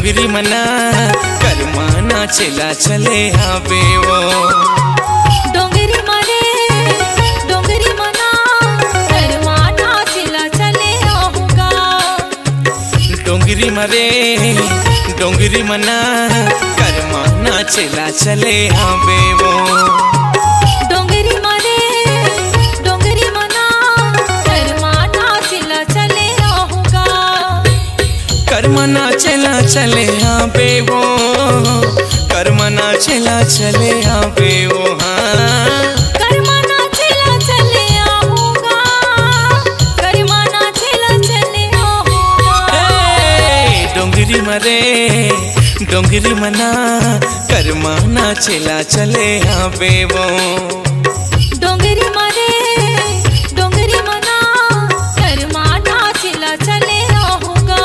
डोंगरी मना करमाना चला चले आवे वो। डोंगरी मरे डोंगरी मना करमाना चला चले आऊंगा। डोंगरी मरे डोंगरी मना करमाना चला चले आवे वो। डोंगरी मरे डोंगरी मना करमाना चला चले आऊंगा। करमाना चला चले आवे वो। करमाना चला चले आवे वो। हाँ करमाना चला चले आऊंगा। करमाना चला चले आऊंगा। डोंगरी मरे डोंगरी मना करमाना चला चले आवे वो। डोंगरी मरे डोंगरी मना करमाना चला चले आऊंगा।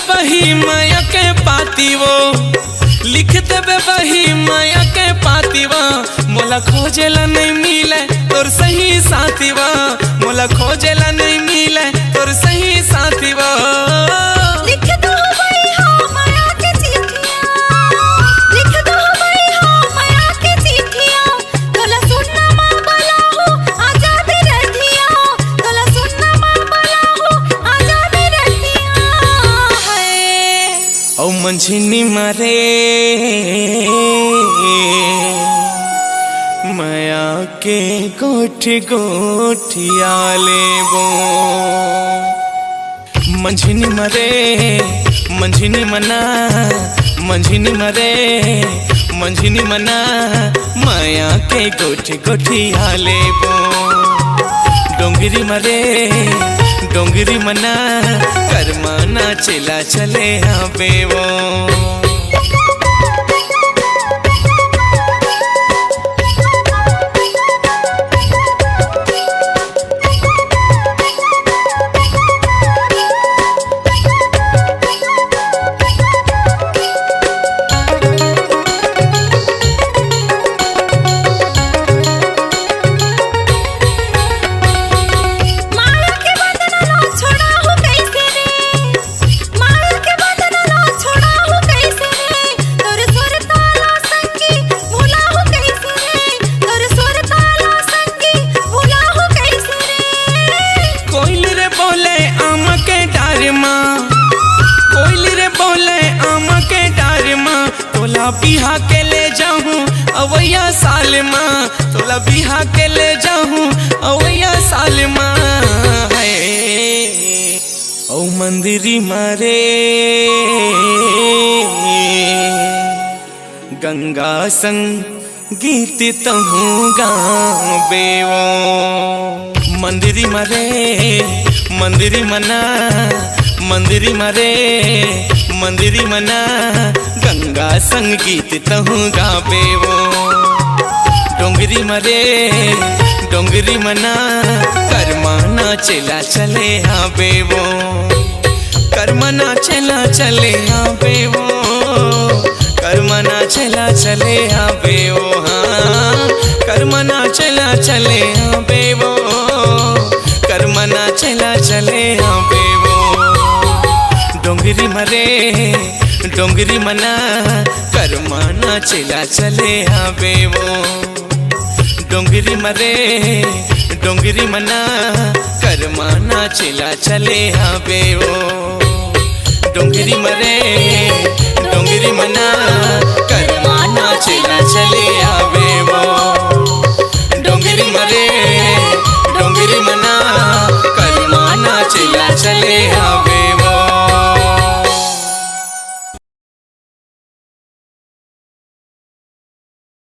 बही माया के पाती वो। लिखत बे बही माया के पाती वो। मोला खोजेला नहीं मिले तोर सही साथी वो। मोला खोजेला नहीं मिले तोर सही साथी वो। लिख दो भाई हाँ माया के चिट्ठियाँ। लिख दो भाई हाँ माया के चिट्ठियाँ। तोला सुनना माँ बोला हो आजा भी रतिया। तोला सुनना माँ बोला हो आजा भी रतिया। औ मंझिनी मारे माया के गोठी गोठिया लेबो। मंझिनी मरे मंझिनी मना मंझिनी मरे मंझिनी मना माया के गोठी गोठिया लेबो। डोंगरी मरे डोंगरी मना करमाना चला चले आवे वो। तोला बिहा के ले जाऊं अवैया साल माँ। तोला बिहा के ले जाऊं अवैया साल माँ। औ मंदिरी मारे गंगा संग गीत तहूँ गावे वो। मंदिरी मरे मंदिरी मना मंदिरी मरे मंदिरी मना गंगा संगीत तहूँ गावे वो। डोंगरी मरे डोंगरी मना करमाना चला चले आवे वो। करमाना चला चले आवे वो। करमाना चला चले आवे वो। हाँ करमाना चला चले आवे वो। करमाना चला चले आवे वो। डोंगरी मरे डोंगरी मना करमाना चला चले आवे वो। डोंगरी मरे डोंगरी मना करमाना चला चले आवे वो। डोंगरी मरे डोंगरी मना करमाना चला चले आवे वो।